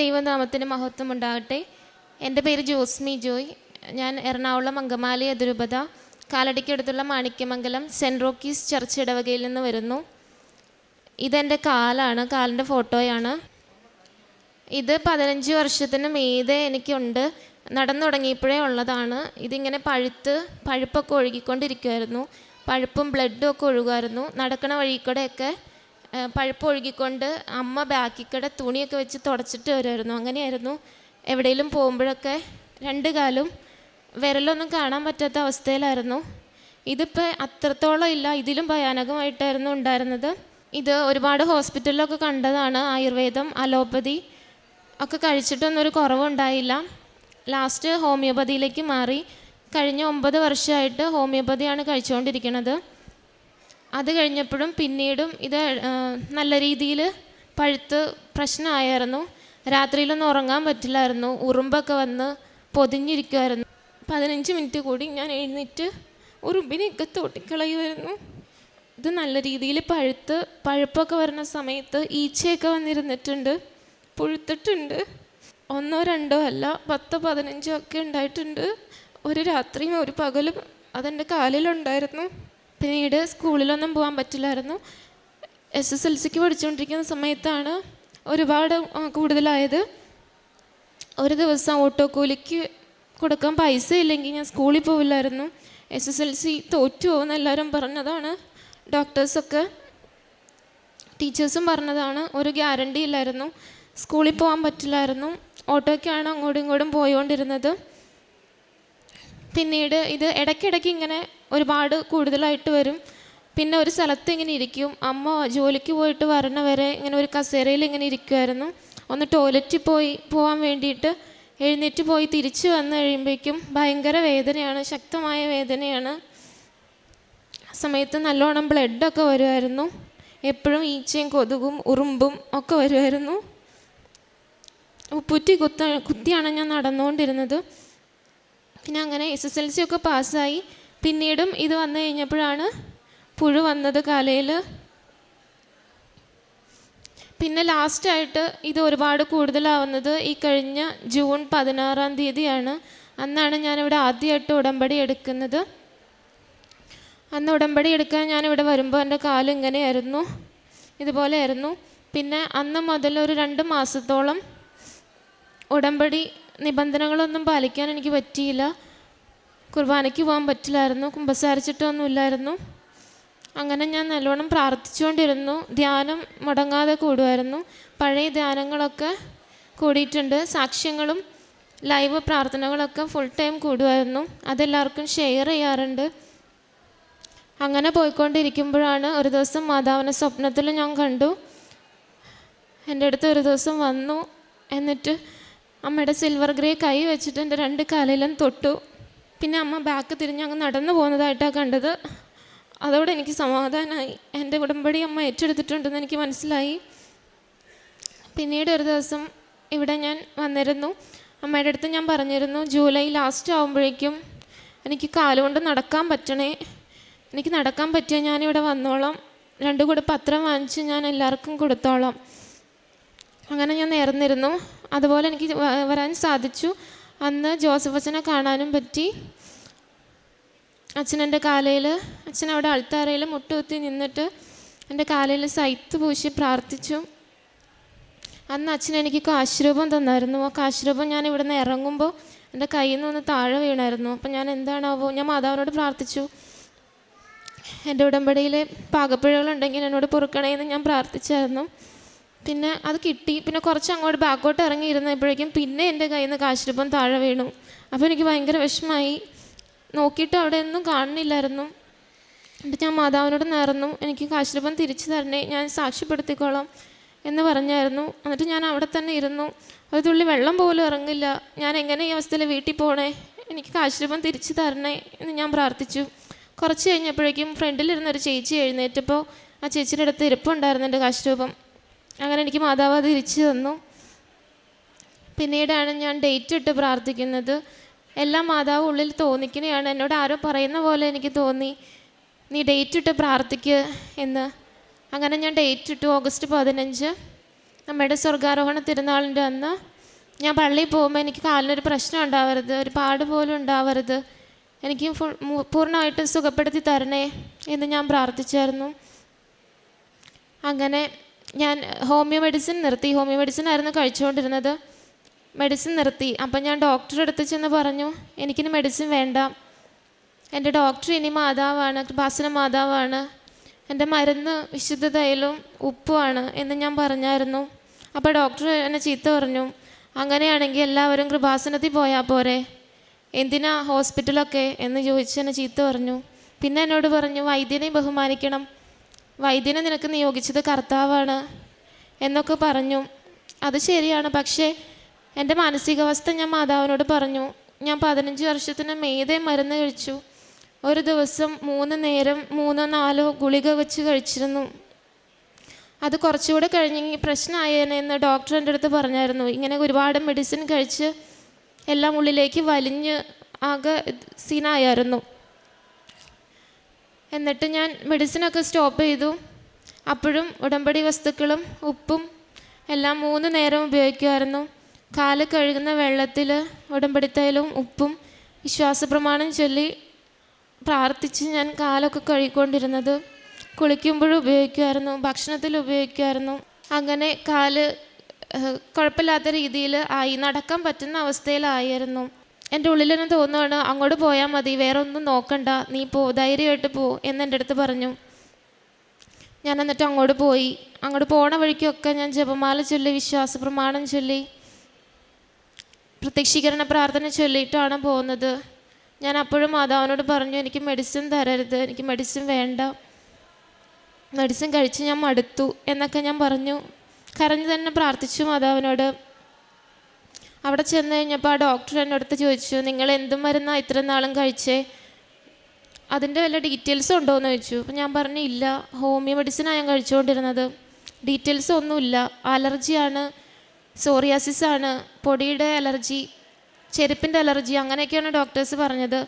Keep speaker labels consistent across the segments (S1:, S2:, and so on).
S1: ദൈവനാമത്തിന് മഹത്വം ഉണ്ടാകട്ടെ. എൻ്റെ പേര് ജോസ്മി ജോയ്. ഞാൻ എറണാകുളം അങ്കമാലി അതിരൂപത കാലടിക്കടുത്തുള്ള മാണിക്യമംഗലം സെൻറ്റ് റോക്കീസ് ചർച്ച് ഇടവകയിൽ നിന്ന് വരുന്നു. ഇതെൻ്റെ കാലിൻ്റെ ഫോട്ടോയാണ്. ഇത് 15 വർഷത്തിന് മീതെ എനിക്കുണ്ട്. നടന്നു തുടങ്ങിയപ്പോഴേ ഉള്ളതാണ്. ഇതിങ്ങനെ പഴുപ്പൊക്കെ ഒഴുകിക്കൊണ്ടിരിക്കുമായിരുന്നു. പഴുപ്പും ബ്ലഡും ഒക്കെ ഒഴുകുമായിരുന്നു. നടക്കണ വഴിക്കൂടെയൊക്കെ പഴുപ്പ് ഒഴുകിക്കൊണ്ട് അമ്മ ബാക്കിക്കടെ തുണിയൊക്കെ വെച്ച് തുടച്ചിട്ട് വരുമായിരുന്നു. അങ്ങനെയായിരുന്നു. എവിടെയെങ്കിലും പോകുമ്പോഴൊക്കെ 2 കാലും വിരലൊന്നും കാണാൻ പറ്റാത്ത അവസ്ഥയിലായിരുന്നു. ഇതിപ്പോൾ അത്രത്തോളം ഇല്ല, ഇതിലും ഭയാനകമായിട്ടായിരുന്നു ഉണ്ടായിരുന്നത്. ഇത് ഒരുപാട് ഹോസ്പിറ്റലിലൊക്കെ കണ്ടതാണ്. ആയുർവേദം, അലോപ്പതി ഒക്കെ കഴിച്ചിട്ടൊന്നും ഒരു കുറവുണ്ടായില്ല. ലാസ്റ്റ് ഹോമിയോപ്പതിയിലേക്ക് മാറി. കഴിഞ്ഞ 9 വർഷമായിട്ട് ഹോമിയോപ്പതിയാണ് കഴിച്ചുകൊണ്ടിരിക്കുന്നത്. അത് കഴിഞ്ഞപ്പോഴും പിന്നീടും ഇത് നല്ല രീതിയിൽ പഴുത്ത് പ്രശ്നമായിരുന്നു. രാത്രിയിലൊന്നും ഉറങ്ങാൻ പറ്റില്ലായിരുന്നു. ഉറുമ്പൊക്കെ വന്ന് പൊതിഞ്ഞിരിക്കുമായിരുന്നു. 15 മിനിറ്റ് കൂടി ഞാൻ എഴുന്നേറ്റ് ഉറുമ്പിനെയൊക്കെ തോട്ടിക്കളയുമായിരുന്നു. ഇത് നല്ല രീതിയിൽ പഴുപ്പൊക്കെ വരുന്ന സമയത്ത് ഈച്ചയൊക്കെ വന്നിരുന്നിട്ടുണ്ട്, പുഴുത്തിട്ടുണ്ട്. 1 2 അല്ല, 10 15 ഒക്കെ ഉണ്ടായിട്ടുണ്ട്. ഒരു രാത്രിയും ഒരു പകലും അതെൻ്റെ കാലിലുണ്ടായിരുന്നു. പിന്നീട് സ്കൂളിലൊന്നും പോകാൻ പറ്റില്ലായിരുന്നു. SSLCക്ക് പഠിച്ചുകൊണ്ടിരിക്കുന്ന സമയത്താണ് ഒരുപാട് കൂടുതലായത്. ഒരു ദിവസം ഓട്ടോ കൂലിക്ക് കൊടുക്കാൻ പൈസ ഇല്ലെങ്കിൽ ഞാൻ സ്കൂളിൽ പോവില്ലായിരുന്നു. SSLC തോറ്റു പോകുമെന്ന് എല്ലാവരും പറഞ്ഞതാണ്. ഡോക്ടേഴ്സൊക്കെ ടീച്ചേഴ്സും പറഞ്ഞതാണ്. ഒരു ഗ്യാരണ്ടി ഇല്ലായിരുന്നു. സ്കൂളിൽ പോകാൻ പറ്റില്ലായിരുന്നു. ഓട്ടോയ്ക്കാണ് അങ്ങോട്ടും ഇങ്ങോട്ടും പോയിക്കൊണ്ടിരുന്നത്. പിന്നീട് ഇത് ഇടയ്ക്കിടയ്ക്ക് ഇങ്ങനെ ഒരുപാട് കൂടുതലായിട്ട് വരും. പിന്നെ ഒരു സ്ഥലത്ത് ഇങ്ങനെ ഇരിക്കും. അമ്മ ജോലിക്ക് പോയിട്ട് വരണ വരെ ഇങ്ങനെ ഒരു കസേരയിൽ ഇങ്ങനെ ഇരിക്കുമായിരുന്നു. ഒന്ന് ടോയ്ലറ്റിൽ പോകാൻ വേണ്ടിയിട്ട് എഴുന്നേറ്റ് പോയി തിരിച്ച് വന്നു കഴിയുമ്പോഴേക്കും ഭയങ്കര വേദനയാണ്, ശക്തമായ വേദനയാണ്. ആ സമയത്ത് നല്ലോണം ബ്ലഡൊക്കെ വരുമായിരുന്നു. എപ്പോഴും ഈച്ചയും കൊതുകും ഉറുമ്പും ഒക്കെ വരുമായിരുന്നു. ഉപ്പൂറ്റി കുത്തിയാണ് ഞാൻ നടന്നുകൊണ്ടിരുന്നത്. പിന്നെ അങ്ങനെ SSLC ഒക്കെ പാസ്സായി. പിന്നീടും ഇത് വന്നു കഴിഞ്ഞപ്പോഴാണ് പുഴു വന്നത് കാലയിൽ. പിന്നെ ലാസ്റ്റായിട്ട് ഇത് ഒരുപാട് കൂടുതലാവുന്നത് ഈ കഴിഞ്ഞ ജൂൺ 16-ാം തീയതിയാണ്. അന്നാണ് ഞാനിവിടെ ആദ്യമായിട്ട് ഉടമ്പടി എടുക്കുന്നത്. അന്ന് ഉടമ്പടി എടുക്കാൻ ഞാനിവിടെ വരുമ്പോൾ എൻ്റെ കാല് ഇങ്ങനെയായിരുന്നു, ഇതുപോലെയായിരുന്നു. പിന്നെ അന്ന് മുതൽ ഒരു 2 മാസത്തോളം ഉടമ്പടി നിബന്ധനകളൊന്നും പാലിക്കാൻ എനിക്ക് പറ്റിയില്ല. കുർബാനയ്ക്ക് പോകാൻ പറ്റില്ലായിരുന്നു. കുമ്പസാരിച്ചിട്ടൊന്നുമില്ലായിരുന്നു. അങ്ങനെ ഞാൻ നല്ലോണം പ്രാർത്ഥിച്ചുകൊണ്ടിരുന്നു. ധ്യാനം മുടങ്ങാതെ കൂടുമായിരുന്നു. പഴയ ധ്യാനങ്ങളൊക്കെ കൂടിയിട്ടുണ്ട്. സാക്ഷ്യങ്ങളും ലൈവ് പ്രാർത്ഥനകളൊക്കെ ഫുൾ ടൈം കൂടുമായിരുന്നു. അതെല്ലാവർക്കും ഷെയർ ചെയ്യാറുണ്ട്. അങ്ങനെ പോയിക്കൊണ്ടിരിക്കുമ്പോഴാണ് ഒരു ദിവസം മാതാവിനെ സ്വപ്നത്തിൽ ഞാൻ കണ്ടു. എൻ്റെ അടുത്ത് ഒരു ദിവസം വന്നു. എന്നിട്ട് അമ്മയുടെ സിൽവർ ഗ്രേ കൈ വെച്ചിട്ട് എൻ്റെ 2 കാലിലും തൊട്ടു. പിന്നെ അമ്മ ബാക്ക് തിരിഞ്ഞ് അങ്ങ് നടന്നു പോകുന്നതായിട്ടാണ് കണ്ടത്. അതോടെ എനിക്ക് സമാധാനമായി. എൻ്റെ ഉടമ്പടി അമ്മ ഏറ്റെടുത്തിട്ടുണ്ടെന്ന് എനിക്ക് മനസ്സിലായി. പിന്നീട് ഒരു ദിവസം ഇവിടെ ഞാൻ വന്നിരുന്നു. അമ്മയുടെ അടുത്ത് ഞാൻ പറഞ്ഞിരുന്നു, ജൂലൈ ലാസ്റ്റ് ആകുമ്പോഴേക്കും എനിക്ക് കാലുകൊണ്ട് നടക്കാൻ പറ്റണേ, എനിക്ക് നടക്കാൻ പറ്റിയാൽ ഞാനിവിടെ വന്നോളാം, 2 കൂടെ പത്രം വാങ്ങിച്ച് ഞാൻ എല്ലാവർക്കും കൊടുത്തോളാം. അങ്ങനെ ഞാൻ നേർന്നിരുന്നു. അതുപോലെ എനിക്ക് വരാൻ സാധിച്ചു. അന്ന് ജോസഫ് അച്ഛനെ കാണാനും പറ്റി. അച്ഛനെൻ്റെ കാലയിൽ, അച്ഛൻ അവിടെ അൾത്താരയിൽ മുട്ടുകുത്തി നിന്നിട്ട് എൻ്റെ കാലയിൽ സൈത്ത് പൂശി പ്രാർത്ഥിച്ചു. അന്ന് അച്ഛൻ എനിക്ക് കാശുരൂപം തന്നായിരുന്നു. ആ കാശുരൂപം ഞാൻ ഇവിടെ നിന്ന് ഇറങ്ങുമ്പോൾ എൻ്റെ കയ്യിൽ നിന്ന് താഴെ വീണായിരുന്നു. അപ്പം ഞാൻ എന്താണാവോ, ഞാൻ മാതാവിനോട് പ്രാർത്ഥിച്ചു, എൻ്റെ ഉടമ്പടിയിൽ പാകപ്പിഴകളുണ്ടെങ്കിൽ എന്നോട് പൊറുക്കണേന്ന് ഞാൻ പ്രാർത്ഥിച്ചായിരുന്നു. പിന്നെ അത് കിട്ടി. പിന്നെ കുറച്ച് അങ്ങോട്ട് ബാക്കോട്ട് ഇറങ്ങിയിരുന്നപ്പോഴേക്കും പിന്നെ എൻ്റെ കയ്യിൽ നിന്ന് കാശുരൂപം താഴെ വീണു. അപ്പോൾ എനിക്ക് ഭയങ്കര വിഷമമായി. നോക്കിയിട്ട് അവിടെ ഒന്നും കാണുന്നില്ലായിരുന്നു. എന്നിട്ട് ഞാൻ മാതാവിനോട് നേർന്നു, എനിക്ക് കാശുരൂപം തിരിച്ചു തരണേ, ഞാൻ സാക്ഷ്യപ്പെടുത്തിക്കോളാം എന്ന് പറഞ്ഞായിരുന്നു. എന്നിട്ട് ഞാൻ അവിടെ തന്നെ ഇരുന്നു. ഒരു തുള്ളി വെള്ളം പോലും ഇറങ്ങില്ല. ഞാൻ എങ്ങനെ ഈ അവസ്ഥയിൽ വീട്ടിൽ പോകണേ, എനിക്ക് കാശുരൂപം തിരിച്ചു തരണേ എന്ന് ഞാൻ പ്രാർത്ഥിച്ചു. കുറച്ച് കഴിഞ്ഞപ്പോഴേക്കും ഫ്രണ്ടിലിരുന്നൊരു ചേച്ചി എഴുന്നേറ്റപ്പോൾ ആ ചേച്ചിയുടെ അടുത്ത് ഇരിപ്പുണ്ടായിരുന്നു എൻ്റെ കാശുരൂപം. അങ്ങനെ എനിക്ക് മാതാവ് തിരിച്ചു തന്നു. പിന്നീടാണ് ഞാൻ ഡേറ്റ് ഇട്ട് പ്രാർത്ഥിക്കുന്നത്. എല്ലാം മാതാവ് ഉള്ളിൽ തോന്നിക്കുന്നതാണ്. എന്നോട് ആരോ പറയുന്ന പോലെ എനിക്ക് തോന്നി, നീ ഡേറ്റ് ഇട്ട് പ്രാർത്ഥിക്കുക എന്ന്. അങ്ങനെ ഞാൻ ഡേറ്റ് ഇട്ടു, ഓഗസ്റ്റ് 15. അമ്മയുടെ സ്വർഗാരോഹണ തിരുനാളിൻ്റെ അന്ന് ഞാൻ പള്ളിയിൽ പോകുമ്പോൾ എനിക്ക് കാലിനൊരു പ്രശ്നം ഉണ്ടാവരുത്, ഒരു പാട് പോലും ഉണ്ടാവരുത്, എനിക്ക് പൂർണ്ണമായിട്ട് സുഖപ്പെടുത്തി തരണേ എന്ന് ഞാൻ പ്രാർത്ഥിച്ചായിരുന്നു. അങ്ങനെ ഞാൻ ഹോമിയോ മെഡിസിൻ നിർത്തി. ഹോമിയോ മെഡിസിൻ ആയിരുന്നു കഴിച്ചുകൊണ്ടിരുന്നത്. മെഡിസിൻ നിർത്തി. അപ്പം ഞാൻ ഡോക്ടറുടെ അടുത്ത് ചെന്ന് പറഞ്ഞു, എനിക്കിനി മെഡിസിൻ വേണ്ട, എൻ്റെ ഡോക്ടർ ഇനി മാതാവാണ്, കൃപാസന മാതാവാണ്, എൻ്റെ മരുന്ന് വിശുദ്ധ തൈലവും ഉപ്പുമാണ് എന്ന് ഞാൻ പറഞ്ഞായിരുന്നു. അപ്പോൾ ഡോക്ടർ എന്നെ ചീത്ത പറഞ്ഞു, അങ്ങനെയാണെങ്കിൽ എല്ലാവരും കൃപാസനത്തിൽ പോയാൽ പോരെ, എന്തിനാ ഹോസ്പിറ്റലൊക്കെ എന്ന് ചോദിച്ച് എന്നെ ചീത്ത പറഞ്ഞു. പിന്നെ എന്നോട് പറഞ്ഞു, വൈദ്യനെ ബഹുമാനിക്കണം, വൈദ്യനെ നിനക്ക് നിയോഗിച്ചത് കർത്താവാണ് എന്നൊക്കെ പറഞ്ഞു. അത് ശരിയാണ്. പക്ഷേ എൻ്റെ മാനസികാവസ്ഥ ഞാൻ മാതാവിനോട് പറഞ്ഞു. ഞാൻ 15 വർഷത്തിന് മീതെ മരുന്ന് കഴിച്ചു. ഒരു ദിവസം 3 നേരം 3-4 ഗുളിക വെച്ച് കഴിച്ചിരുന്നു. അത് കുറച്ചുകൂടെ കഴിഞ്ഞെങ്കിൽ പ്രശ്നമായേനെന്ന് ഡോക്ടർ എൻ്റെ അടുത്ത് പറഞ്ഞായിരുന്നു. ഇങ്ങനെ ഒരുപാട് മെഡിസിൻ കഴിച്ച് എല്ലാം ഉള്ളിലേക്ക് വലിഞ്ഞ് ആകെ സീനായിരുന്നു. എന്നിട്ട് ഞാൻ മെഡിസിനൊക്കെ സ്റ്റോപ്പ് ചെയ്തു. അപ്പോഴും ഉടമ്പടി വസ്തുക്കളും ഉപ്പും എല്ലാം 3 നേരം ഉപയോഗിക്കുമായിരുന്നു. കാല് കഴുകുന്ന വെള്ളത്തിൽ ഉടമ്പടിത്തൈലവും ഉപ്പും വിശ്വാസപ്രമാണം ചൊല്ലി പ്രാർത്ഥിച്ച് ഞാൻ കാലൊക്കെ കഴുകിക്കൊണ്ടിരുന്നത്. കുളിക്കുമ്പോഴും ഉപയോഗിക്കുമായിരുന്നു, ഭക്ഷണത്തിൽ ഉപയോഗിക്കുമായിരുന്നു. അങ്ങനെ കാല് കുഴപ്പമില്ലാത്ത രീതിയിൽ ആയി, നടക്കാൻ പറ്റുന്ന അവസ്ഥയിലായിരുന്നു. എൻ്റെ ഉള്ളിൽ തന്നെ തോന്നുകയാണ്, അങ്ങോട്ട് പോയാൽ മതി, വേറെ ഒന്നും നോക്കണ്ട, നീ പോ, ധൈര്യമായിട്ട് പോ എന്നെൻ്റെ അടുത്ത് പറഞ്ഞു. ഞാൻ എന്നിട്ട് അങ്ങോട്ട് പോയി. അങ്ങോട്ട് പോണ വഴിക്കൊക്കെ ഞാൻ ജപമാല ചൊല്ലി, വിശ്വാസപ്രമാണം ചൊല്ലി, പ്രത്യക്ഷീകരണ പ്രാർത്ഥന ചൊല്ലിയിട്ടാണ് പോകുന്നത്. ഞാൻ അപ്പോഴും മാതാവിനോട് പറഞ്ഞു, എനിക്ക് മെഡിസിൻ തരരുത്, എനിക്ക് മെഡിസിൻ വേണ്ട, മെഡിസിൻ കഴിച്ച് ഞാൻ മടുത്തു എന്നൊക്കെ ഞാൻ പറഞ്ഞു. കരഞ്ഞു തന്നെ പ്രാർത്ഥിച്ചു മാതാവിനോട്. അവിടെ ചെന്ന് കഴിഞ്ഞപ്പോൾ ആ ഡോക്ടർ എൻ്റെ അടുത്ത് ചോദിച്ചു, നിങ്ങൾ എന്തും മരുന്നാണ് ഇത്ര നാളും കഴിച്ചേ, അതിൻ്റെ വല്ല ഡീറ്റെയിൽസ് ഉണ്ടോ എന്ന് ചോദിച്ചു. അപ്പം ഞാൻ പറഞ്ഞു, ഇല്ല, ഹോമിയോ മെഡിസിനാണ് ഞാൻ കഴിച്ചുകൊണ്ടിരുന്നത്, ഡീറ്റെയിൽസ് ഒന്നുമില്ല, അലർജിയാണ്, സോറിയാസിസ് ആണ്, പൊടിയുടെ അലർജി, ചെരുപ്പിൻ്റെ അലർജി, അങ്ങനെയൊക്കെയാണ് ഡോക്ടേഴ്സ് പറഞ്ഞത്,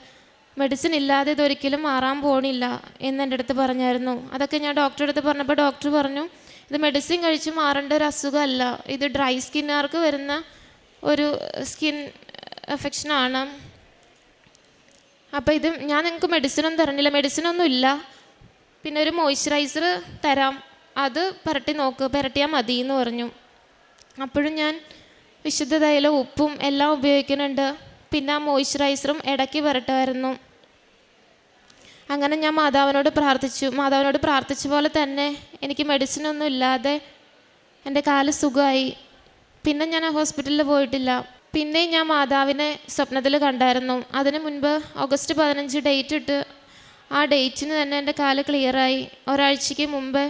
S1: മെഡിസിൻ ഇല്ലാതെ ഇതൊരിക്കലും മാറാൻ പോണില്ല എന്നെൻ്റെ അടുത്ത് പറഞ്ഞായിരുന്നു. അതൊക്കെ ഞാൻ ഡോക്ടറുടെ അടുത്ത് പറഞ്ഞപ്പോൾ ഡോക്ടർ പറഞ്ഞു, ഇത് മെഡിസിൻ കഴിച്ച് മാറേണ്ട ഒരു അസുഖമല്ല, ഇത് ഡ്രൈ സ്കിന്നുകാർക്ക് വരുന്ന ഒരു സ്കിൻ എഫെക്ഷനാണ്. അപ്പോൾ ഇത് ഞാൻ നിങ്ങൾക്ക് മെഡിസിനൊന്നും തരണില്ല, മെഡിസിനൊന്നും ഇല്ല, പിന്നെ ഒരു മോയ്സ്ചറൈസർ തരാം, അത് പുരട്ടിയാൽ മതി എന്ന് പറഞ്ഞു. അപ്പോഴും ഞാൻ വിശുദ്ധ തൈലവും ഉപ്പും എല്ലാം ഉപയോഗിക്കുന്നുണ്ട്, പിന്നെ ആ മോയ്സ്ചറൈസറും ഇടയ്ക്ക് പുരട്ടുമായിരുന്നു. അങ്ങനെ ഞാൻ മാതാവിനോട് പ്രാർത്ഥിച്ചു. മാതാവിനോട് പ്രാർത്ഥിച്ച പോലെ തന്നെ എനിക്ക് മെഡിസിനൊന്നും ഇല്ലാതെ എൻ്റെ കാല് സുഖമായി. പിന്നെ ഞാൻ ഹോസ്പിറ്റലിൽ പോയിട്ടില്ല. പിന്നെയും ഞാൻ മാതാവിനെ സ്വപ്നത്തിൽ കണ്ടായിരുന്നു. അതിന് മുൻപ് ഓഗസ്റ്റ് 15 ഡേറ്റ് ഇട്ട് ആ ഡേറ്റിന് തന്നെ എൻ്റെ കാല് ക്ലിയറായി. ഒരാഴ്ചയ്ക്ക് മുമ്പ്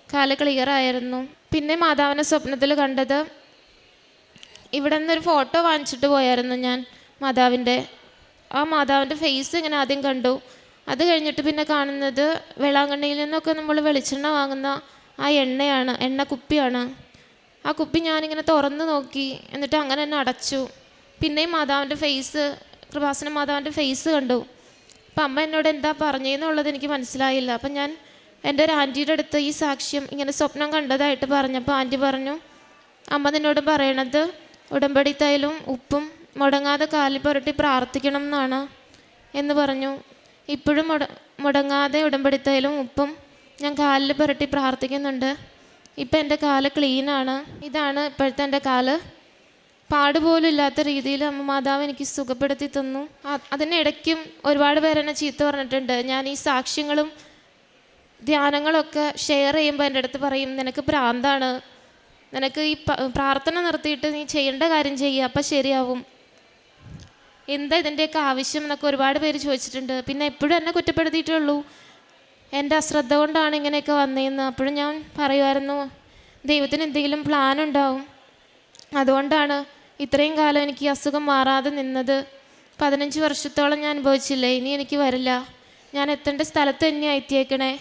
S1: കാല് ക്ലിയറായിരുന്നു. പിന്നെ മാതാവിനെ സ്വപ്നത്തിൽ കണ്ടത്, ഇവിടെ നിന്നൊരു ഫോട്ടോ വാങ്ങിച്ചിട്ട് പോയായിരുന്നു ഞാൻ മാതാവിൻ്റെ. ആ മാതാവിൻ്റെ ഫേസ് ഇങ്ങനെ ആദ്യം കണ്ടു. അത് കഴിഞ്ഞിട്ട് പിന്നെ കാണുന്നത് വേളാങ്കണ്ണിയിൽ നിന്നൊക്കെ നമ്മൾ വെളിച്ചെണ്ണ വാങ്ങുന്ന ആ എണ്ണയാണ്, എണ്ണ കുപ്പിയാണ്. ആ കുപ്പി ഞാനിങ്ങനെ തുറന്ന് നോക്കി, എന്നിട്ട് അങ്ങനെ തന്നെ അടച്ചു. പിന്നെയും മാതാവിൻ്റെ ഫേസ്, കൃപാസന മാതാവിൻ്റെ ഫേസ് കണ്ടു. അപ്പം അമ്മ എന്നോട് എന്താ പറഞ്ഞതെന്നുള്ളത് എനിക്ക് മനസ്സിലായില്ല. അപ്പം ഞാൻ എൻ്റെ ഒരു ആൻറ്റിയുടെ അടുത്ത് ഈ സാക്ഷ്യം ഇങ്ങനെ സ്വപ്നം കണ്ടതായിട്ട് പറഞ്ഞപ്പോൾ ആൻറ്റി പറഞ്ഞു, അമ്മ നിന്നോട് പറയണത് ഉടമ്പടി തൈലും ഉപ്പും മുടങ്ങാതെ കാലിൽ പുരട്ടി പ്രാർത്ഥിക്കണം എന്നാണ് എന്ന് പറഞ്ഞു. ഇപ്പോഴും മുടങ്ങാതെ ഉടമ്പടി തൈലും ഉപ്പും ഞാൻ കാലിൽ പുരട്ടി പ്രാർത്ഥിക്കുന്നുണ്ട്. ഇപ്പം എൻ്റെ കാല് ക്ലീനാണ്. ഇതാണ് ഇപ്പോഴത്തെ എൻ്റെ കാല്. പാടുപോലും ഇല്ലാത്ത രീതിയിൽ അമ്മ മാതാവ് എനിക്ക് സുഖപ്പെടുത്തി തന്നു. അതിനിടയ്ക്കും ഒരുപാട് പേരെന്നെ ചീത്ത പറഞ്ഞിട്ടുണ്ട്. ഞാൻ ഈ സാക്ഷ്യങ്ങളും ധ്യാനങ്ങളൊക്കെ ഷെയർ ചെയ്യുമ്പോൾ എൻ്റെ അടുത്ത് പറയും, നിനക്ക് ഭ്രാന്താണ്, നിനക്ക് ഈ പ്രാർത്ഥന നിർത്തിയിട്ട് നീ ചെയ്യേണ്ട കാര്യം ചെയ്യുക, അപ്പം ശരിയാവും, എന്താ ഇതിൻ്റെയൊക്കെ ആവശ്യം എന്നൊക്കെ ഒരുപാട് പേര് ചോദിച്ചിട്ടുണ്ട്. പിന്നെ എപ്പോഴും എന്നെ കുറ്റപ്പെടുത്തിയിട്ടുള്ളൂ, എൻ്റെ അശ്രദ്ധ കൊണ്ടാണ് ഇങ്ങനെയൊക്കെ വന്നതെന്ന്. അപ്പോഴും ഞാൻ പറയുമായിരുന്നു, ദൈവത്തിന് എന്തെങ്കിലും പ്ലാൻ ഉണ്ടാവും, അതുകൊണ്ടാണ് ഇത്രയും കാലം എനിക്ക് ഈ അസുഖം മാറാതെ നിന്നത്. 15 വർഷത്തോളം ഞാൻ അനുഭവിച്ചില്ലേ, ഇനി എനിക്ക് വരില്ല, ഞാൻ എത്തേണ്ട സ്ഥലത്ത് തന്നെയാണ് എത്തിയേക്കണേ,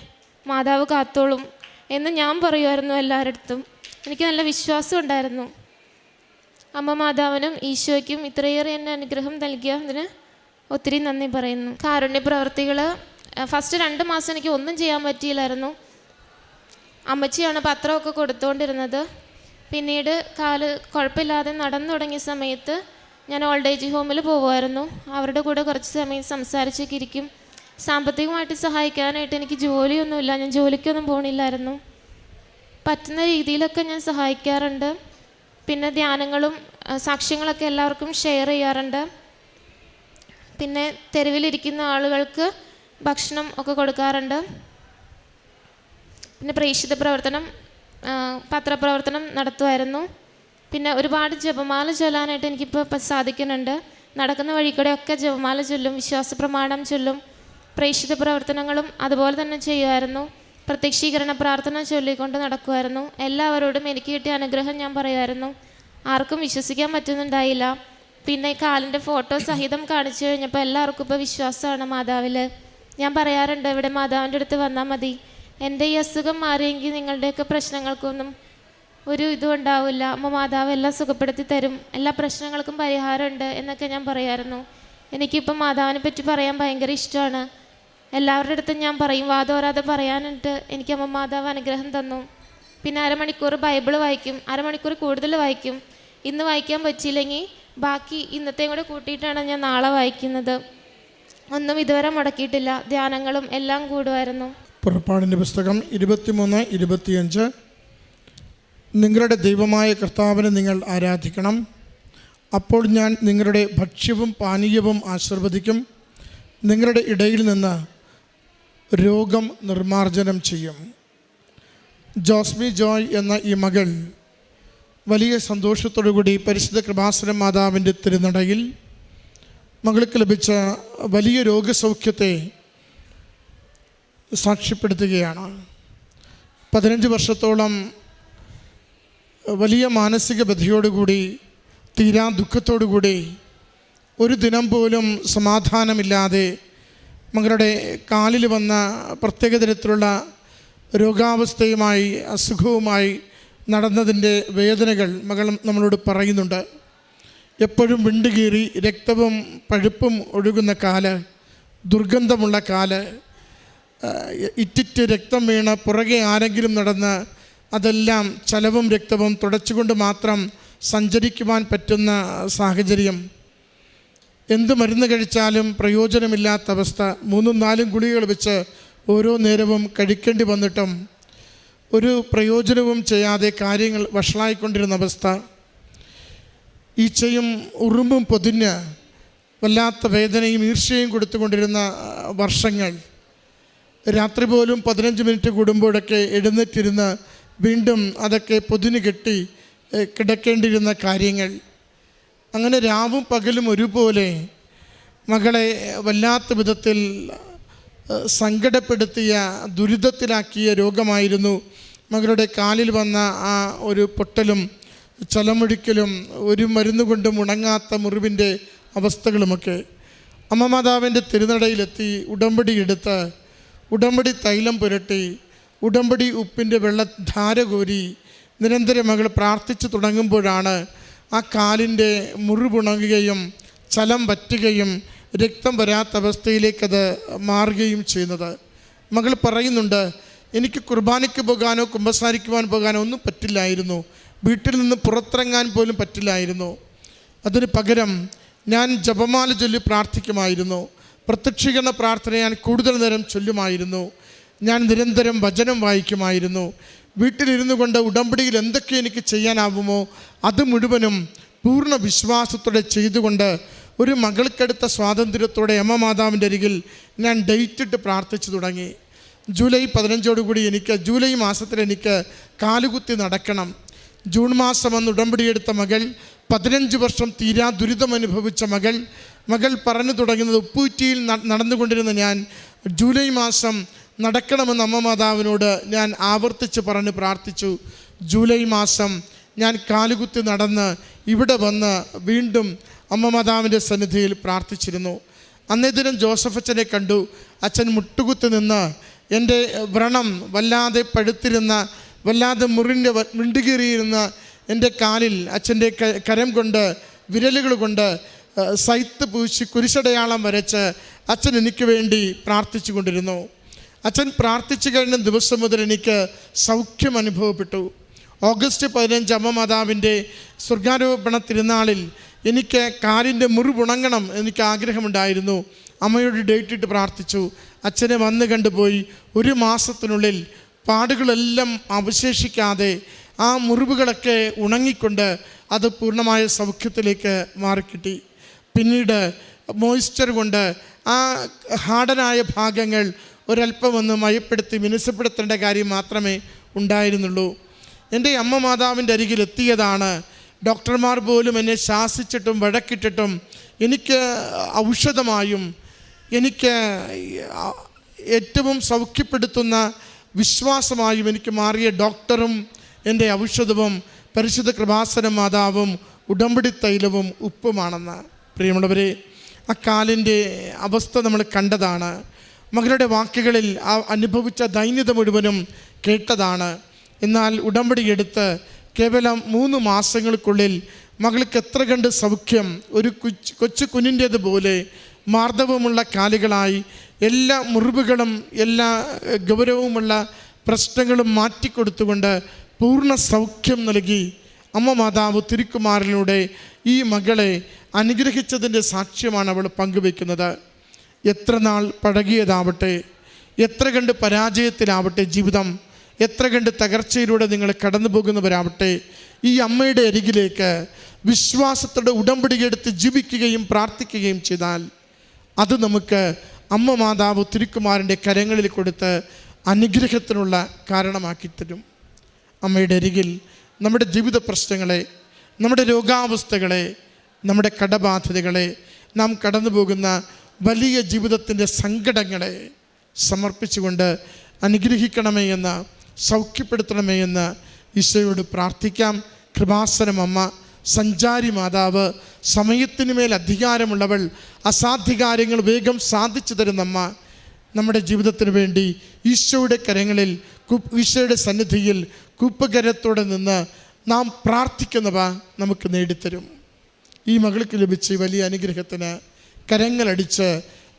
S1: മാതാവ് കാത്തോളും എന്ന് ഞാൻ പറയുമായിരുന്നു എല്ലാവരുടെ അടുത്തും. എനിക്ക് നല്ല വിശ്വാസം ഉണ്ടായിരുന്നു. അമ്മ മാതാവിനും ഈശോയ്ക്കും ഇത്രയേറെ എന്നെ അനുഗ്രഹം നൽകിയതിന് ഒത്തിരി നന്ദി പറയുന്നു. കാരുണ്യ പ്രവർത്തികൾ ഫസ്റ്റ് 2 മാസം എനിക്ക് ഒന്നും ചെയ്യാൻ പറ്റിയില്ലായിരുന്നു. അമ്മച്ചിയാണ് പത്രമൊക്കെ കൊടുത്തുകൊണ്ടിരുന്നത്. പിന്നീട് കാല് കുഴപ്പമില്ലാതെ നടന്നു തുടങ്ങിയ സമയത്ത് ഞാൻ ഓൾഡ് ഏജ് ഹോമിൽ പോകുമായിരുന്നു. അവരുടെ കൂടെ കുറച്ച് സമയം സംസാരിച്ചൊക്കെ ഇരിക്കും. സാമ്പത്തികമായിട്ട് സഹായിക്കാനായിട്ട് എനിക്ക് ജോലിയൊന്നുമില്ല, ഞാൻ ജോലിക്കൊന്നും പോകണില്ലായിരുന്നു. പറ്റുന്ന രീതിയിലൊക്കെ ഞാൻ സഹായിക്കാറുണ്ട്. പിന്നെ ധ്യാനങ്ങളും സാക്ഷ്യങ്ങളൊക്കെ എല്ലാവർക്കും ഷെയർ ചെയ്യാറുണ്ട്. പിന്നെ തെരുവിലിരിക്കുന്ന ആളുകൾക്ക് ഭക്ഷണം ഒക്കെ കൊടുക്കാറുണ്ട്. പിന്നെ പ്രേക്ഷിത പ്രവർത്തനം, പത്രപ്രവർത്തനം നടത്തുമായിരുന്നു. പിന്നെ ഒരുപാട് ജപമാല ചൊല്ലാനായിട്ട് എനിക്കിപ്പോൾ സാധിക്കുന്നുണ്ട്. നടക്കുന്ന വഴി കൂടെയൊക്കെ ജപമാല ചൊല്ലും, വിശ്വാസ പ്രമാണം ചൊല്ലും, പ്രേക്ഷിത പ്രവർത്തനങ്ങളും അതുപോലെ തന്നെ ചെയ്യുമായിരുന്നു. പ്രത്യക്ഷീകരണ പ്രാർത്ഥന ചൊല്ലിക്കൊണ്ട് നടക്കുമായിരുന്നു. എല്ലാവരോടും എനിക്ക് കിട്ടിയ അനുഗ്രഹം ഞാൻ പറയുമായിരുന്നു. ആർക്കും വിശ്വസിക്കാൻ പറ്റുന്നുണ്ടായില്ല. പിന്നെ കാലിൻ്റെ ഫോട്ടോ സഹിതം കാണിച്ചു കഴിഞ്ഞപ്പോൾ എല്ലാവർക്കും ഇപ്പോൾ വിശ്വാസമാണ് മാതാവിൽ. ഞാൻ പറയാറുണ്ട്, ഇവിടെ മാതാവിൻ്റെ അടുത്ത് വന്നാൽ മതി, എൻ്റെ ഈ അസുഖം മാറിയെങ്കിൽ നിങ്ങളുടെയൊക്കെ പ്രശ്നങ്ങൾക്കൊന്നും ഒരു ഇതും ഉണ്ടാവില്ല, അമ്മ മാതാവ് എല്ലാം സുഖപ്പെടുത്തി തരും, എല്ലാ പ്രശ്നങ്ങൾക്കും പരിഹാരമുണ്ട് എന്നൊക്കെ ഞാൻ പറയായിരുന്നു. എനിക്കിപ്പം മാതാവിനെ പറ്റി പറയാൻ ഭയങ്കര ഇഷ്ടമാണ്. എല്ലാവരുടെ അടുത്തും ഞാൻ പറയും, വാദോരാതെ പറയാനായിട്ട് എനിക്ക് അമ്മ മാതാവ് അനുഗ്രഹം തന്നു. പിന്നെ അരമണിക്കൂർ ബൈബിൾ വായിക്കും, അരമണിക്കൂർ കൂടുതൽ വായിക്കും. ഇന്ന് വായിക്കാൻ പറ്റിയില്ലെങ്കിൽ ബാക്കി ഇന്നത്തെയും കൂടെ കൂട്ടിയിട്ടാണ് ഞാൻ നാളെ വായിക്കുന്നത്. ഒന്നും ഇതുവരെ മുടക്കിയിട്ടില്ല. ധ്യാനങ്ങളും എല്ലാം കൂടുമായിരുന്നു.
S2: പുറപ്പാടിൻ്റെ പുസ്തകം 23-25. നിങ്ങളുടെ ദൈവമായ കർത്താവിനെ നിങ്ങൾ ആരാധിക്കണം, അപ്പോൾ ഞാൻ നിങ്ങളുടെ ഭക്ഷ്യവും പാനീയവും ആശീർവദിക്കും, നിങ്ങളുടെ ഇടയിൽ നിന്ന് രോഗം നിർമ്മാർജ്ജനം ചെയ്യും. ജോസ്മി ജോയ് എന്ന ഈ മകൾ വലിയ സന്തോഷത്തോടുകൂടി പരിശുദ്ധ കൃപാസന മാതാവിൻ്റെ തിരുനടയിൽ മകൾക്ക് ലഭിച്ച വലിയ രോഗസൗഖ്യത്തെ സാക്ഷ്യപ്പെടുത്തുകയാണ്. 15 വർഷത്തോളം വലിയ മാനസിക വ്യഥയോടുകൂടി, തീരാ ദുഃഖത്തോടുകൂടി, ഒരു ദിനം പോലും സമാധാനമില്ലാതെ മകളുടെ കാലിൽ വന്ന പ്രത്യേക തരത്തിലുള്ള രോഗാവസ്ഥയുമായി, അസുഖവുമായി നടന്നതിൻ്റെ വേദനകൾ മകൾ നമ്മളോട് പറയുന്നുണ്ട്. എപ്പോഴും വിണ്ടുകീറി രക്തവും പഴുപ്പും ഒഴുകുന്ന കാല്, ദുർഗന്ധമുള്ള കാല്, ഇറ്റിറ്റ് രക്തം വീണ് പുറകെ ആരെങ്കിലും നടന്ന് അതെല്ലാം ചലവും രക്തവും തുടച്ചുകൊണ്ട് മാത്രം സഞ്ചരിക്കുവാൻ പറ്റുന്ന സാഹചര്യം, എന്ത് മരുന്ന് കഴിച്ചാലും പ്രയോജനമില്ലാത്ത അവസ്ഥ, 3-4 ഗുളികകൾ വെച്ച് ഓരോ നേരവും കഴിക്കേണ്ടി വന്നിട്ടും ഒരു പ്രയോജനവും ചെയ്യാതെ കാര്യങ്ങൾ വഷളായിക്കൊണ്ടിരുന്ന അവസ്ഥ, ഈച്ചയും ഉറുമ്പും പൊതിഞ്ഞ് വല്ലാത്ത വേദനയും ഈർഷ്യയും കൊടുത്തുകൊണ്ടിരുന്ന വർഷങ്ങൾ, രാത്രി പോലും 15 മിനിറ്റ് കൂടുമ്പോഴൊക്കെ എഴുന്നേറ്റിരുന്ന് വീണ്ടും അതൊക്കെ പൊതിഞ്ഞ് കെട്ടി കിടക്കേണ്ടിയിരുന്ന കാര്യങ്ങൾ, അങ്ങനെ രാവും പകലും ഒരുപോലെ മകളെ വല്ലാത്ത വിധത്തിൽ സങ്കടപ്പെടുത്തിയ, ദുരിതത്തിലാക്കിയ രോഗമായിരുന്നു മകളുടെ കാലിൽ വന്ന ആ ഒരു പൊട്ടലും ചലമൊഴിക്കലും ഒരു മരുന്ന് കൊണ്ടും ഉണങ്ങാത്ത മുറിവിൻ്റെ അവസ്ഥകളുമൊക്കെ. അമ്മ മാതാവിൻ്റെ തിരുനടയിലെത്തി ഉടമ്പടി എടുത്ത്, ഉടമ്പടി തൈലം പുരട്ടി, ഉടമ്പടി ഉപ്പിൻ്റെ വെള്ളധാര കോരി നിരന്തരം മകൾ പ്രാർത്ഥിച്ചു തുടങ്ങുമ്പോഴാണ് ആ കാലിൻ്റെ മുറിവുണങ്ങുകയും ചലം വറ്റുകയും രക്തം വരാത്ത അവസ്ഥയിലേക്കത് മാറുകയും ചെയ്യുന്നത്. മകൾ പറയുന്നുണ്ട്, എനിക്ക് കുർബാനയ്ക്ക് പോകാനോ കുമ്പസാരിക്കുവാൻ പോകാനോ ഒന്നും പറ്റില്ലായിരുന്നു, വീട്ടിൽ നിന്ന് പുറത്തിറങ്ങാൻ പോലും പറ്റില്ലായിരുന്നു. അതിന് പകരം ഞാൻ ജപമാല ചൊല്ലി പ്രാർത്ഥിക്കുമായിരുന്നു, പ്രത്യക്ഷീകരണ പ്രാർത്ഥന ഞാൻ കൂടുതൽ നേരം ചൊല്ലുമായിരുന്നു, ഞാൻ നിരന്തരം വചനം വായിക്കുമായിരുന്നു, വീട്ടിലിരുന്നു കൊണ്ട് ഉടമ്പടിയിൽ എന്തൊക്കെ എനിക്ക് ചെയ്യാനാവുമോ അത് മുഴുവനും പൂർണ്ണ വിശ്വാസത്തോടെ ചെയ്തുകൊണ്ട് ഒരു മകൾക്കെടുത്ത സ്വാതന്ത്ര്യത്തോടെ അമ്മ മാതാവിൻ്റെ അരികിൽ ഞാൻ ഡേറ്റിട്ട് പ്രാർത്ഥിച്ചു തുടങ്ങി. ജൂലൈ 15 എനിക്ക് ജൂലൈ മാസത്തിൽ എനിക്ക് കാലുകുത്തി നടക്കണം. ജൂൺ മാസം അന്ന് ഉടമ്പടിയെടുത്ത മകൾ, 15 വർഷം തീരാ ദുരിതം അനുഭവിച്ച മകൾ പറഞ്ഞു തുടങ്ങുന്നത്, ഉപ്പൂറ്റിയിൽ നടന്നുകൊണ്ടിരുന്ന ഞാൻ ജൂലൈ മാസം നടക്കണമെന്ന് അമ്മ മാതാവിനോട് ഞാൻ ആവർത്തിച്ച് പറഞ്ഞ് പ്രാർത്ഥിച്ചു. ജൂലൈ മാസം ഞാൻ കാലുകുത്തി നടന്ന് ഇവിടെ വന്ന് വീണ്ടും അമ്മ മാതാവിൻ്റെ സന്നിധിയിൽ പ്രാർത്ഥിച്ചിരുന്നു. അന്നേ ദിനം ജോസഫ് അച്ഛനെ കണ്ടു. അച്ഛൻ മുട്ടുകുത്തി നിന്ന് എൻ്റെ വ്രണം വല്ലാതെ പഴുത്തിരുന്ന, വല്ലാതെ വിണ്ടുകീറിയിരുന്ന എൻ്റെ കാലിൽ അച്ഛൻ്റെ കരം കൊണ്ട്, വിരലുകൾ കൊണ്ട് സൈത്ത് പൂശി കുരിശടയാളം വരച്ച് അച്ഛൻ എനിക്ക് വേണ്ടി പ്രാർത്ഥിച്ചു കൊണ്ടിരുന്നു. അച്ഛൻ പ്രാർത്ഥിച്ചു കഴിഞ്ഞ ദിവസം മുതൽ എനിക്ക് സൗഖ്യം അനുഭവപ്പെട്ടു. ഓഗസ്റ്റ് 15 അമ്മ മാതാവിൻ്റെ സ്വർഗാരോപണ തിരുനാളിൽ എനിക്ക് കാലിൻ്റെ മുറിവുണങ്ങണം എനിക്ക് ആഗ്രഹമുണ്ടായിരുന്നു. അമ്മയോട് ഡേറ്റ് ഇട്ട് പ്രാർത്ഥിച്ചു. അച്ഛനെ വന്ന് കണ്ടുപോയി. 1 മാസത്തിനുള്ളിൽ പാടുകളെല്ലാം അവശേഷിക്കാതെ ആ മുറിവുകളൊക്കെ ഉണങ്ങിക്കൊണ്ട് അത് പൂർണ്ണമായ സൗഖ്യത്തിലേക്ക് മാറിക്കിട്ടി. പിന്നീട് മോയ്സ്ചർ കൊണ്ട് ആ ഹാർഡനായ ഭാഗങ്ങൾ ഒരല്പം ഒന്ന് മയപ്പെടുത്തി മിനുസപ്പെടുത്തേണ്ട കാര്യം മാത്രമേ ഉണ്ടായിരുന്നുള്ളൂ. എൻ്റെ അമ്മ മാതാവിൻ്റെ അരികിൽ എത്തിയതാണ്. ഡോക്ടർമാർ പോലും എന്നെ ശാസിച്ചിട്ടും വഴക്കിട്ടിട്ടും എനിക്ക് ഔഷധമായും എനിക്ക് ഏറ്റവും സൗഖ്യപ്പെടുത്തുന്ന വിശ്വാസമായും എനിക്ക് മാറിയ ഡോക്ടറും എൻ്റെ ഔഷധവും പരിശുദ്ധ കൃപാസന മാതാവും ഉടമ്പടി തൈലവും ഉപ്പുമാണെന്ന്. പ്രിയമുള്ളവരെ, ആ കാലിൻ്റെ അവസ്ഥ നമ്മൾ കണ്ടതാണ്. മകളുടെ വാക്കുകളിൽ ആ അനുഭവിച്ച ദൈന്യത മുഴുവനും കേട്ടതാണ്. എന്നാൽ ഉടമ്പടി എടുത്ത് കേവലം 3 മാസങ്ങൾക്കുള്ളിൽ മകൾക്ക് എത്ര കണ്ട് സൗഖ്യം, ഒരു കൊച്ചു കുഞ്ഞിൻ്റേതുപോലെ മാർദ്ദവമുള്ള കാലുകളായി, എല്ലാ മുറിവുകളും എല്ലാ ഗൗരവമുള്ള പ്രശ്നങ്ങളും മാറ്റിക്കൊടുത്തുകൊണ്ട് പൂർണ്ണ സൗഖ്യം നൽകി അമ്മ മാതാവ് തിരുക്കുമാരനിലൂടെ ഈ മകളെ അനുഗ്രഹിച്ചതിൻ്റെ സാക്ഷ്യമാണ് അവൾ പങ്കുവെക്കുന്നത്. എത്ര നാൾ പഴകിയതാവട്ടെ, എത്ര കണ്ട് പരാജയത്തിലാവട്ടെ ജീവിതം, എത്ര കണ്ട് തകർച്ചയിലൂടെ നിങ്ങൾ കടന്നു പോകുന്നവരാവട്ടെ, ഈ അമ്മയുടെ അരികിലേക്ക് വിശ്വാസത്തോടെ ഉടമ്പടിയെടുത്ത് ജീവിക്കുകയും പ്രാർത്ഥിക്കുകയും ചെയ്താൽ അത് നമുക്ക് അമ്മ മാതാവ് തിരുക്കുമാരൻ്റെ കരങ്ങളിൽ കൊടുത്ത് അനുഗ്രഹത്തിനുള്ള കാരണമാക്കി തരും. അമ്മയുടെ അരികിൽ നമ്മുടെ ജീവിത പ്രശ്നങ്ങളെ, നമ്മുടെ രോഗാവസ്ഥകളെ, നമ്മുടെ കടബാധ്യതകളെ, നാം കടന്നു പോകുന്ന വലിയ ജീവിതത്തിൻ്റെ സങ്കടങ്ങളെ സമർപ്പിച്ചുകൊണ്ട് അനുഗ്രഹിക്കണമേ എന്ന്, സൗഖ്യപ്പെടുത്തണമേ എന്ന് ഈശോയോട് പ്രാർത്ഥിക്കാം. കൃപാസനം അമ്മ, സഞ്ചാരി മാതാവ്, സമയത്തിന് മേൽ അധികാരമുള്ളവൾ, അസാധ്യ കാര്യങ്ങൾ വേഗം സാധിച്ചു തരുന്നമ്മ, നമ്മുടെ ജീവിതത്തിന് വേണ്ടി ഈശോയുടെ കരങ്ങളിൽ, ഈശോയുടെ സന്നിധിയിൽ കൂപ്പുകരത്തോടെ നിന്ന് നാം പ്രാർത്ഥിക്കുന്നവ നമുക്ക് നേടിത്തരും. ഈ മകൾക്ക് ലഭിച്ച വലിയ അനുഗ്രഹത്തിന് കരങ്ങളടിച്ച്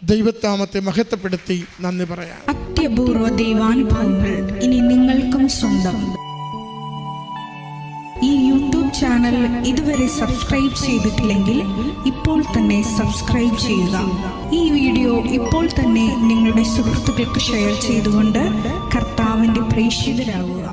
S2: ദൈവത്താമത്തെ മഹത്വപ്പെടുത്തി നന്ദി പറയാം.
S3: അത്യപൂർവ ദൈവാനുഭവങ്ങൾ ഇനി നിങ്ങൾക്കും സ്വന്തം. ഈ യൂട്യൂബ് ചാനൽ ഇതുവരെ സബ്സ്ക്രൈബ് ചെയ്തിട്ടില്ലെങ്കിൽ ഇപ്പോൾ തന്നെ സബ്സ്ക്രൈബ് ചെയ്യുക. ഈ വീഡിയോ ഇപ്പോൾ തന്നെ നിങ്ങളുടെ സുഹൃത്തുക്കൾക്ക് ഷെയർ ചെയ്തുകൊണ്ട് കർത്താവിൻ്റെ പ്രേക്ഷിതരാകുക.